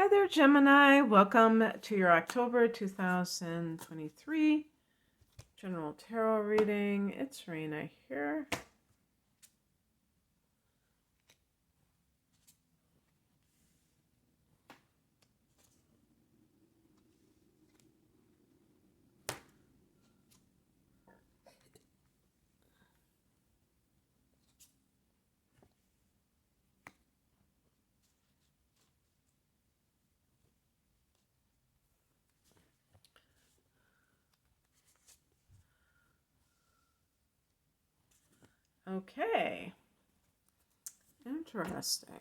Hi there, Gemini. Welcome to your October 2023 General Tarot reading. It's Raina here. Okay. Interesting.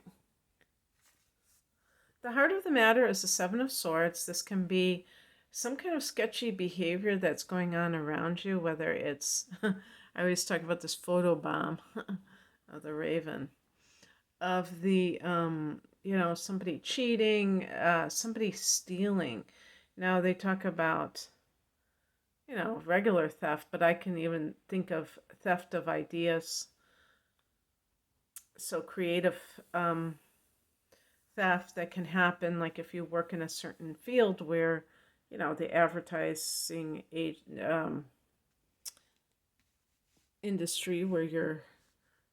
The heart of the matter is the Seven of Swords. This can be some kind of sketchy behavior that's going on around you, whether it's, I always talk about this photo bomb of the raven, of the, somebody cheating, somebody stealing. Now they talk about regular theft, but I can even think of theft of ideas. So creative theft that can happen, like if you work in a certain field where, the advertising industry, where you're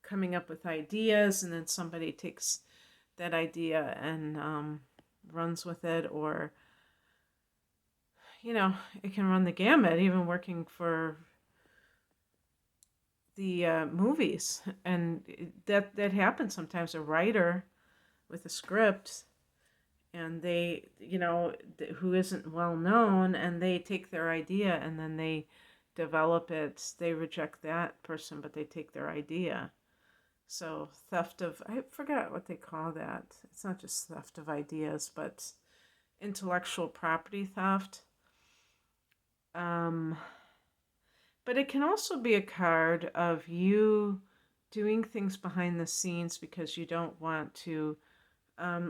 coming up with ideas and then somebody takes that idea and runs with it, or it can run the gamut, even working for the movies. And that happens sometimes. A writer with a script, and they, who isn't well known, and they take their idea and then they develop it. They reject that person, but they take their idea. So theft of, I forgot what they call that. It's not just theft of ideas, but intellectual property theft. But it can also be a card of you doing things behind the scenes because you don't want to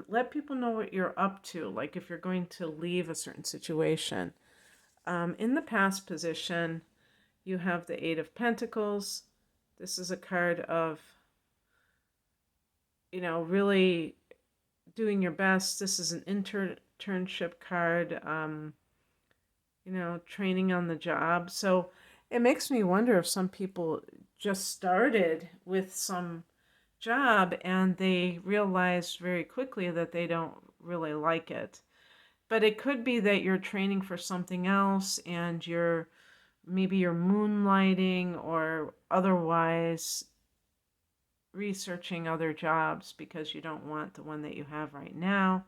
let people know what you're up to. Like if you're going to leave a certain situation. In the past position, you have the Eight of Pentacles. This is a card of, really doing your best. This is an internship card, training on the job. So it makes me wonder if some people just started with some job and they realized very quickly that they don't really like it. But it could be that you're training for something else and maybe you're moonlighting or otherwise researching other jobs because you don't want the one that you have right now.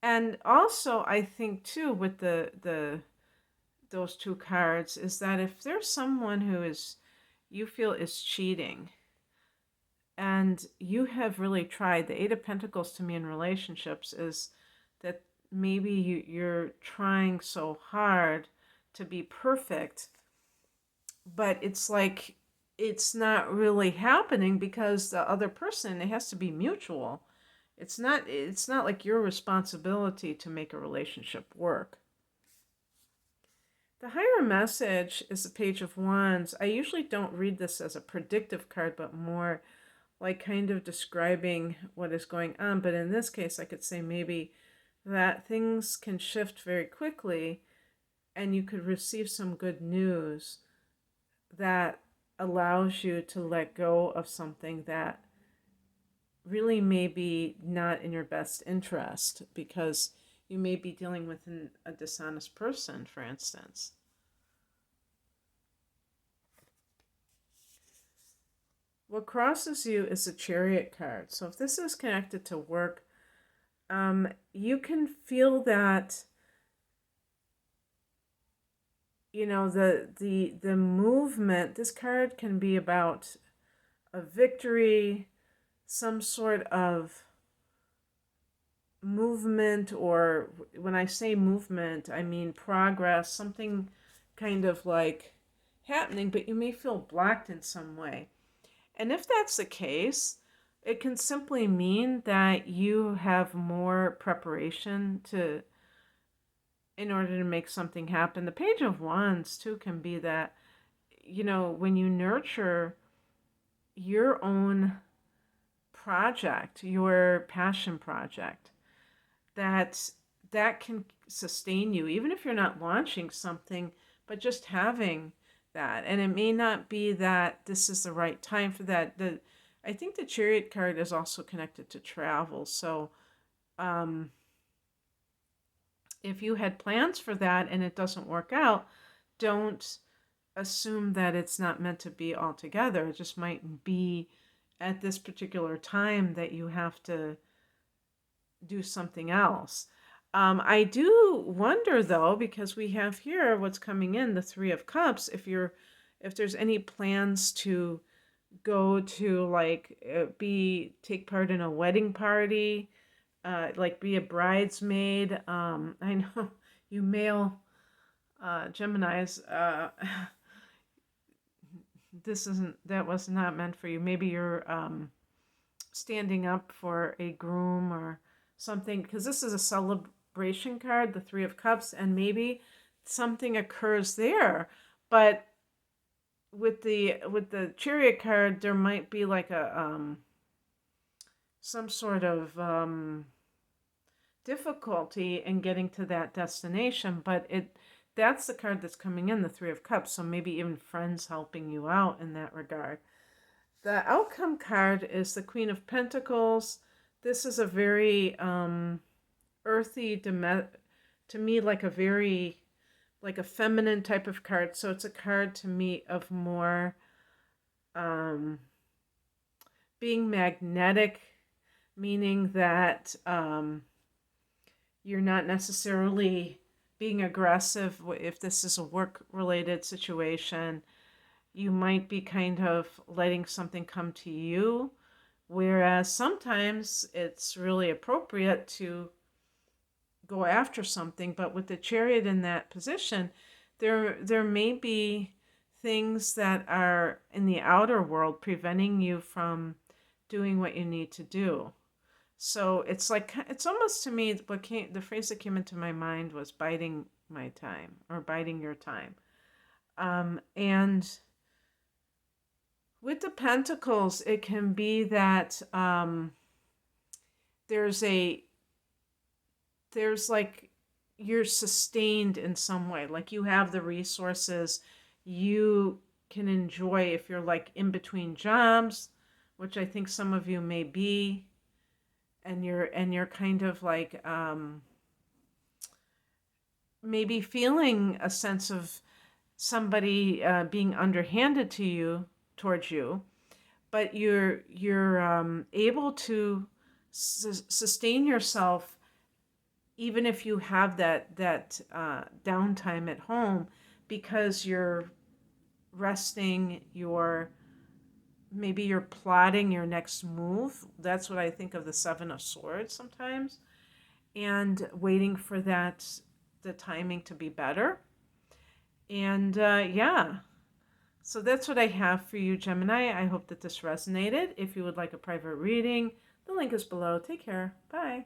And also, I think too, with those two cards, is that if there's someone who you feel is cheating, and you have really tried, the Eight of Pentacles to me in relationships is that maybe you're trying so hard to be perfect, but it's like it's not really happening because the other person, it has to be mutual. It's not like your responsibility to make a relationship work. The higher message is the Page of Wands. I usually don't read this as a predictive card, but more like kind of describing what is going on. But in this case, I could say maybe that things can shift very quickly and you could receive some good news that allows you to let go of something that really may be not in your best interest, because you may be dealing with a dishonest person, for instance. What crosses you is the Chariot card. So if this is connected to work, you can feel that, the movement. This card can be about a victory, some sort of movement, or when I say movement, I mean progress, something kind of like happening, but you may feel blocked in some way. And if that's the case, it can simply mean that you have more preparation in order to make something happen. The Page of Wands too can be that, when you nurture your own project, your passion project, that that can sustain you, even if you're not launching something, but just having that. And it may not be that this is the right time for that. I think the Chariot card is also connected to travel. So um, if you had plans for that and it doesn't work out, don't assume that it's not meant to be altogether. It just might be at this particular time that you have to do something else. I do wonder though, because we have here what's coming in, the Three of Cups, if there's any plans to go to like take part in a wedding party, like be a bridesmaid. I know you male Geminis, that was not meant for you. Maybe you're standing up for a groom or something, because this is a celebration card, the Three of Cups, and maybe something occurs there. But with the Chariot card, there might be like a some sort of difficulty in getting to that destination. But that's the card that's coming in, the Three of Cups. So maybe even friends helping you out in that regard. The outcome card is the Queen of Pentacles. This is a very earthy, to me, like a very, like a feminine type of card. So it's a card to me of more being magnetic, meaning that you're not necessarily being aggressive. If this is a work-related situation, you might be kind of letting something come to you, whereas sometimes it's really appropriate to go after something. But with the Chariot in that position, there may be things that are in the outer world preventing you from doing what you need to do. So it's like, it's almost, to me, the phrase that came into my mind was biding my time, or biding your time. And with the Pentacles, it can be that there's like, you're sustained in some way, like you have the resources, you can enjoy, if you're like in between jobs, which I think some of you may be, and you're kind of like maybe feeling a sense of somebody being underhanded towards you, but you're able to sustain yourself even if you have that downtime at home, because you're resting, maybe you're plotting your next move. That's what I think of the Seven of Swords sometimes, and waiting for the timing to be better. And yeah, so that's what I have for you, Gemini. I hope that this resonated. If you would like a private reading, the link is below. Take care. Bye.